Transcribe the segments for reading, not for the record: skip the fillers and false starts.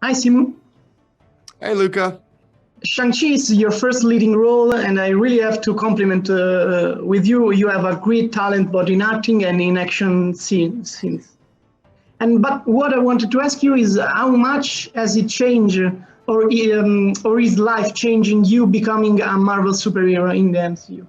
Hi, Simu. Hey, Luca. Shang-Chi is your first leading role, and I really have to compliment with you. You have a great talent both in acting and in action scenes. But what I wanted to ask you is how much has it changed, or is life changing you becoming a Marvel superhero in the MCU?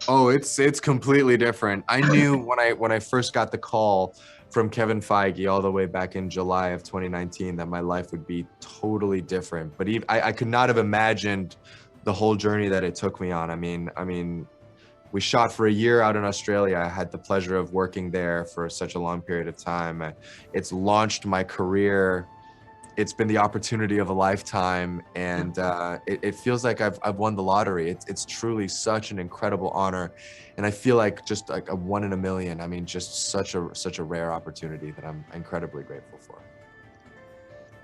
Oh, it's completely different. I knew when I first got the call from Kevin Feige all the way back in July of 2019 that my life would be totally different. But I could not have imagined the whole journey that it took me on. I mean, we shot for a year out in Australia. I had the pleasure of working there for such a long period of time. It's launched my career. It's been the opportunity of a lifetime, and it feels like I've won the lottery. It's truly such an incredible honor, and I feel like just like a one in a million. I mean, just such a rare opportunity that I'm incredibly grateful for.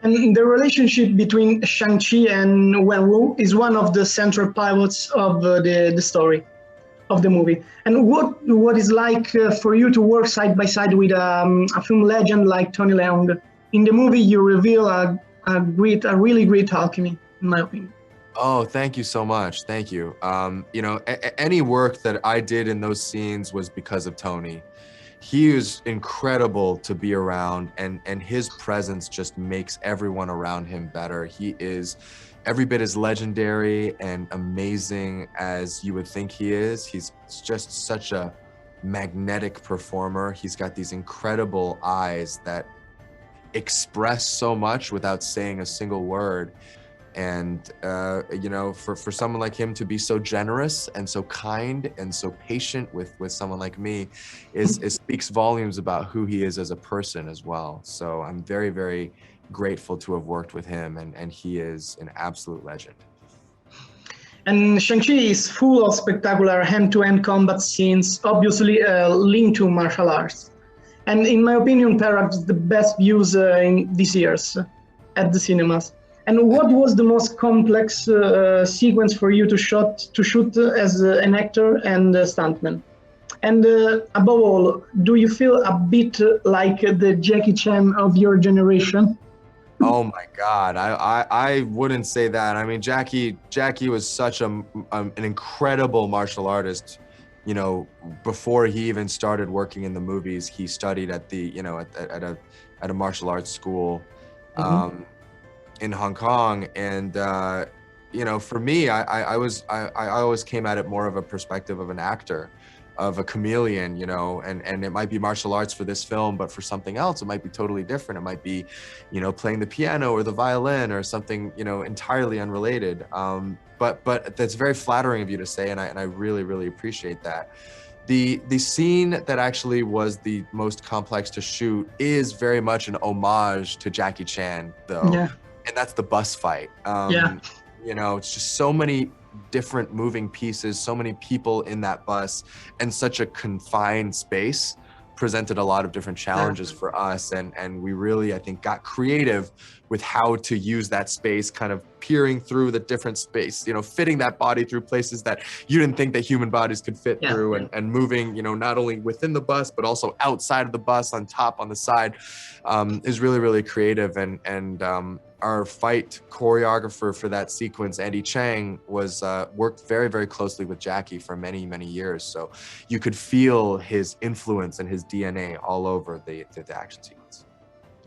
And the relationship between Shang-Chi and Wenwu is one of the central pivots of the story of the movie. And what is like for you to work side by side with a film legend like Tony Leung? In the movie, you reveal a really great alchemy, in my opinion. Oh, thank you so much. Thank you. Any work that I did in those scenes was because of Tony. He is incredible to be around, and his presence just makes everyone around him better. He is every bit as legendary and amazing as you would think he is. He's just such a magnetic performer. He's got these incredible eyes that express so much without saying a single word. And for someone like him to be so generous and so kind and so patient with someone like me it speaks volumes about who he is as a person as well. So I'm very, very grateful to have worked with him, and he is an absolute legend. And Shang-Chi is full of spectacular hand-to-hand combat scenes, obviously linked to martial arts. And in my opinion, perhaps the best views in these years at the cinemas. And what was the most complex sequence for you to shoot as an actor and a stuntman? And above all, do you feel a bit like the Jackie Chan of your generation? Oh my God, I wouldn't say that. I mean, Jackie was such an incredible martial artist. You know, before he even started working in the movies, he studied at at a martial arts school in Hong Kong. And for me, I always came at it more of a perspective of an actor, of a chameleon, and it might be martial arts for this film, but for something else, it might be totally different. It might be, playing the piano or the violin or something, entirely unrelated. But that's very flattering of you to say, and I really, really appreciate that. The scene that actually was the most complex to shoot is very much an homage to Jackie Chan, though. Yeah. And that's the bus fight. Yeah. It's just so many different moving pieces, so many people in that bus, and such a confined space presented a lot of different challenges for us, and we really, I think, got creative with how to use that space, kind of peering through the different space, fitting that body through places that you didn't think that human bodies could fit through, and moving, not only within the bus but also outside of the bus, on top, on the side, is really, really creative. And our fight choreographer for that sequence, Andy Chang, was worked very, very closely with Jackie for many, many years. So you could feel his influence and his DNA all over the action sequence.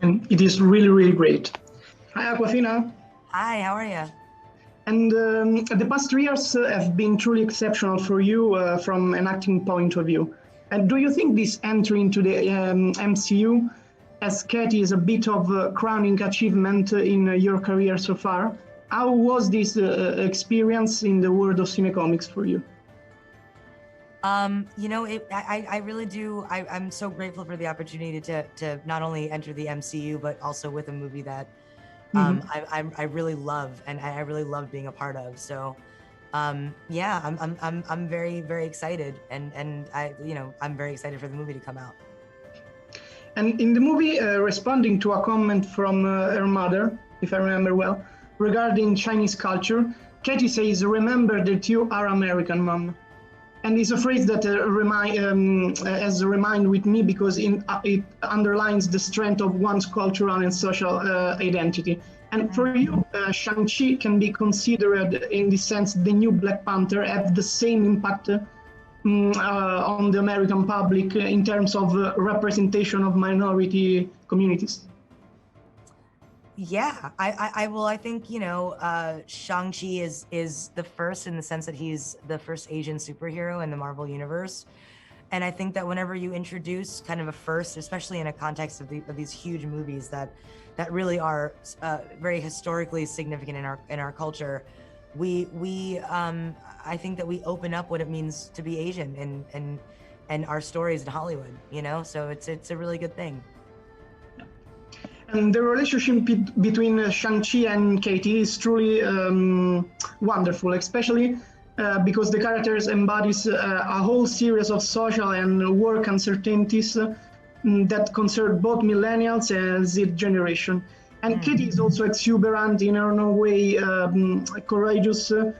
And it is really, really great. Hi, Aquafina. Hi, how are you? And the past 3 years have been truly exceptional for you from an acting point of view. And do you think this entry into the MCU as Katie is a bit of a crowning achievement in your career so far? How was this experience in the world of cinecomics for you? I really do. I'm so grateful for the opportunity to not only enter the MCU, but also with a movie that I really love, and I really love being a part of. So, I'm very, very excited, and I'm very excited for the movie to come out. And in the movie, responding to a comment from her mother, if I remember well, regarding Chinese culture, Katie says, "Remember that you are American, Mom." And it's a phrase that has remained with me because it underlines the strength of one's cultural and social identity. And for you, Shang-Chi can be considered, in this sense, the new Black Panther, have the same impact on the American public in terms of representation of minority communities? Yeah, I think, you know, Shang-Chi is the first in the sense that he's the first Asian superhero in the Marvel universe. And I think that whenever you introduce kind of a first, especially in a context of these huge movies that really are very historically significant in our culture, I think that we open up what it means to be Asian and our stories in Hollywood, you know. So it's a really good thing. And the relationship between Shang-Chi and Katie is truly wonderful, especially because the characters embodies a whole series of social and work uncertainties that concern both millennials and Z generation. And Katie is also exuberant in her own way, courageous, a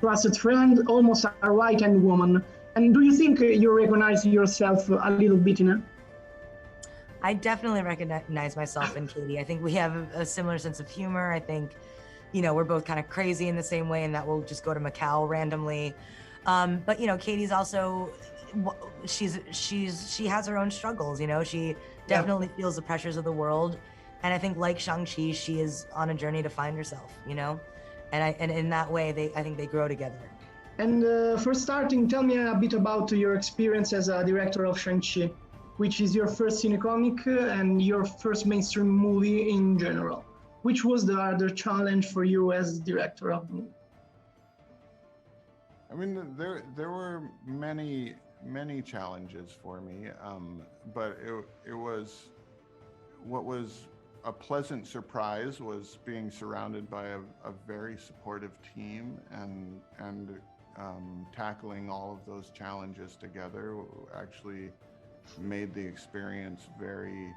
trusted friend, almost a right-hand woman. And do you think you recognize yourself a little bit in her? I definitely recognize myself in Katie. I think we have a similar sense of humor. I think, you know, we're both kind of crazy in the same way, and that we'll just go to Macau randomly. But you know, Katie's also, she has her own struggles. You know, she definitely feels the pressures of the world, and I think like Shang-Chi, she is on a journey to find herself. You know, and in that way, I think they grow together. And for starting, tell me a bit about your experience as a director of Shang-Chi, which is your first cinecomic and your first mainstream movie in general. Which was the harder challenge for you as director of the movie? I mean, there were many challenges for me, but it was, what was a pleasant surprise was being surrounded by a very supportive team and tackling all of those challenges together actually made the experience very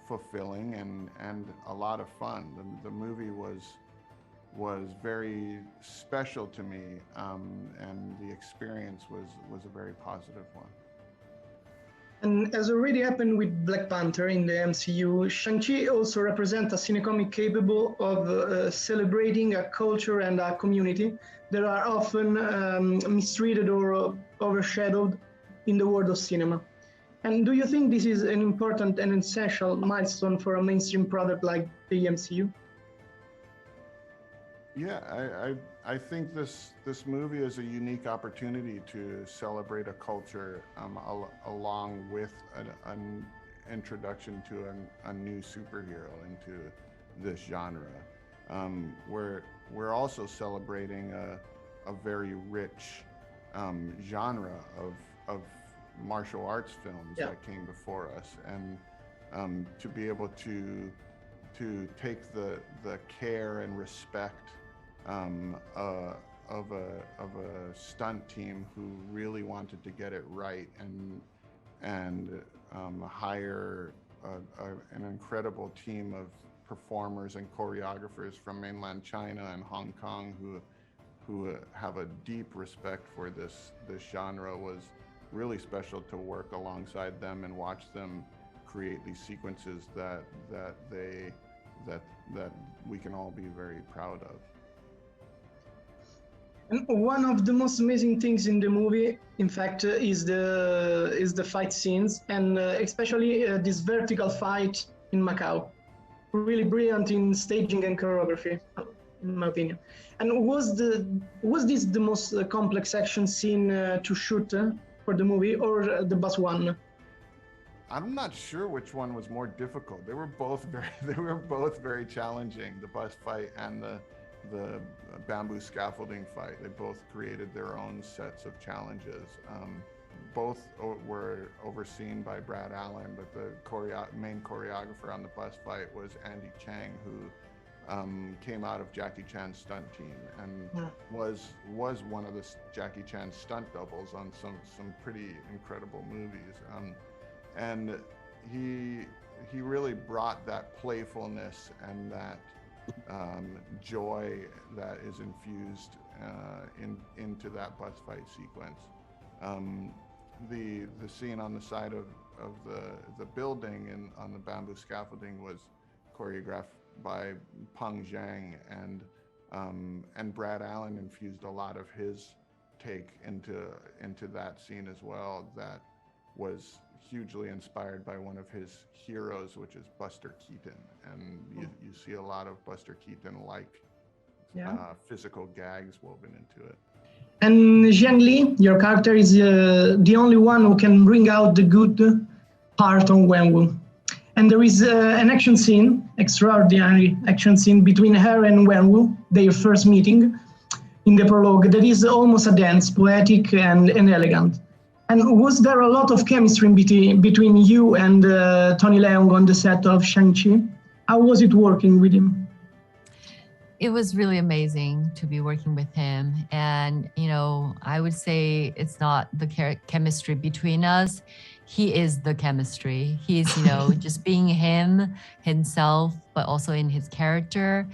fulfilling and a lot of fun. The movie was very special to me, and the experience was a very positive one. And as already happened with Black Panther in the MCU, Shang-Chi also represents a cinecomic capable of celebrating a culture and a community that are often mistreated or overshadowed in the world of cinema. And do you think this is an important and essential milestone for a mainstream product like the MCU? Yeah, I think this movie is a unique opportunity to celebrate a culture along with an introduction to a new superhero into this genre. We're also celebrating a very rich genre of martial arts films that came before us, and to be able to take the care and respect of a stunt team who really wanted to get it right and hire an incredible team of performers and choreographers from mainland China and Hong Kong who have a deep respect for this genre was really special to work alongside them and watch them create these sequences that we can all be very proud of. And one of the most amazing things in the movie, in fact, is the fight scenes, and especially this vertical fight in Macau. Really brilliant in staging and choreography, in my opinion. And was this the most complex action scene to shoot for the movie, or the bus one? I'm not sure which one was more difficult. They were both very challenging. The bus fight and the bamboo scaffolding fight. They both created their own sets of challenges. Both were overseen by Brad Allen, but the main choreographer on the bus fight was Andy Chang, who came out of Jackie Chan's stunt team and was one of the Jackie Chan's stunt doubles on some pretty incredible movies. And he really brought that playfulness and that joy that is infused into that bus fight sequence. The scene on the side of the building and on the bamboo scaffolding was choreographed by Peng Zhang, and Brad Allen infused a lot of his take into that scene as well. That was hugely inspired by one of his heroes, which is Buster Keaton, and you see a lot of Buster Keaton like physical gags woven into it. And Zhang Li, your character, is the only one who can bring out the good part of Wenwu. And there is an action scene, extraordinary action scene between her and Wenwu, their first meeting in the prologue, that is almost a dance, poetic and elegant. And was there a lot of chemistry between you and Tony Leung on the set of Shang-Chi? How was it working with him? It was really amazing to be working with him. And, I would say it's not the chemistry between us. He is the chemistry. He's, just being himself, but also in his character.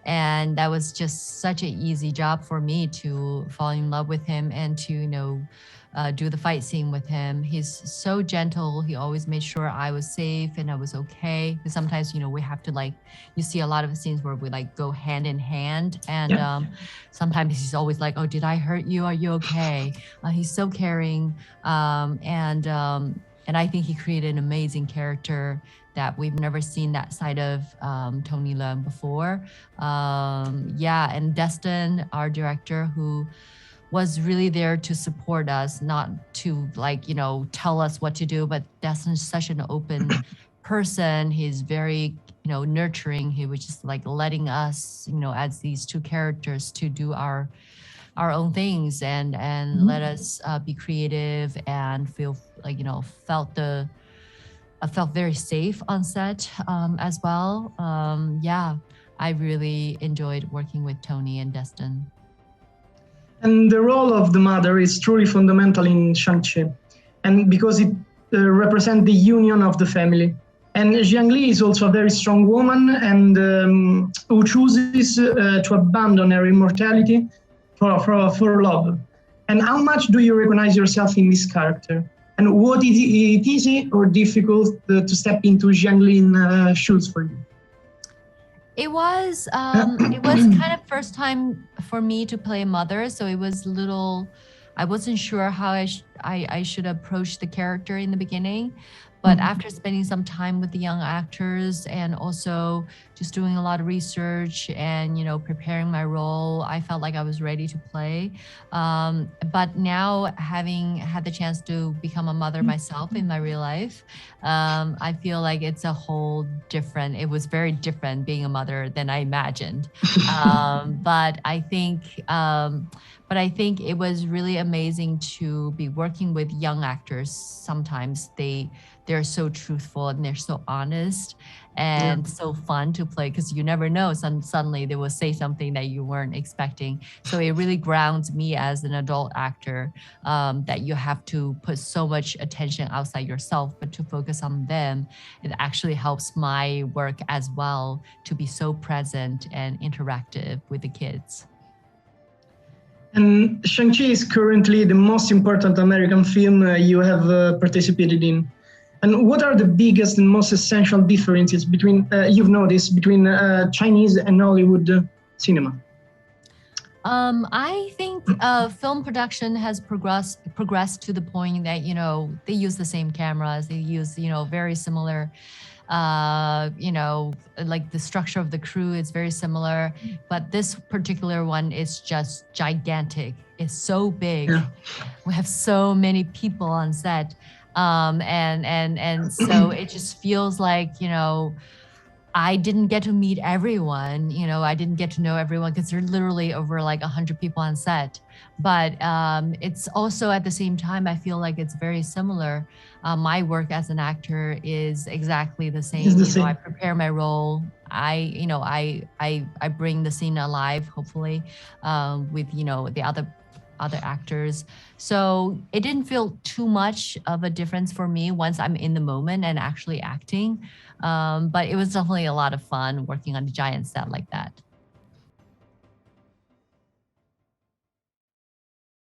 And that was just such an easy job for me to fall in love with him and to, do the fight scene with him. He's so gentle. He always made sure I was safe and I was okay. Because sometimes, we have to you see a lot of scenes where we go hand in hand. And sometimes he's always like, oh, did I hurt you? Are you okay? He's so caring. And I think he created an amazing character that we've never seen that side of Tony Leung before. And Destin, our director, who was really there to support us, not to tell us what to do, but Destin's such an open person. He's very, nurturing. He was just letting us, as these two characters to do our own things and let us be creative and feel felt very safe on set as well. I really enjoyed working with Tony and Destin. And the role of the mother is truly fundamental in Shang-Chi, and because it represents the union of the family. And Zhang Li is also a very strong woman and who chooses to abandon her immortality for love. And how much do you recognize yourself in this character? And what is it easy or difficult to step into Zhang Li's shoes for you? It was kind of first time for me to play a mother, so it was I wasn't sure how I should approach the character in the beginning. But after spending some time with the young actors and also just doing a lot of research and, preparing my role, I felt like I was ready to play. But now having had the chance to become a mother myself in my real life, I feel like it's a whole different, it was very different being a mother than I imagined. But I think it was really amazing to be working with young actors. Sometimes they're so truthful and they're so honest and so fun to play because you never know. Suddenly they will say something that you weren't expecting. So it really grounds me as an adult actor that you have to put so much attention outside yourself, but to focus on them. It actually helps my work as well to be so present and interactive with the kids. And Shang-Chi is currently the most important American film you have participated in. And what are the biggest and most essential differences you've noticed between Chinese and Hollywood cinema? I think film production has progressed to the point that they use the same cameras, they use very similar. The structure of the crew is very similar, but this particular one is just gigantic. It's so big. Yeah. We have so many people on set. And so it just feels like, I didn't get to meet everyone, I didn't get to know everyone because there are literally over 100 people on set. But it's also at the same time, I feel like it's very similar. My work as an actor is exactly the same. I prepare my role. I bring the scene alive, hopefully, with, the other actors. So it didn't feel too much of a difference for me once I'm in the moment and actually acting. But it was definitely a lot of fun working on a giant set like that.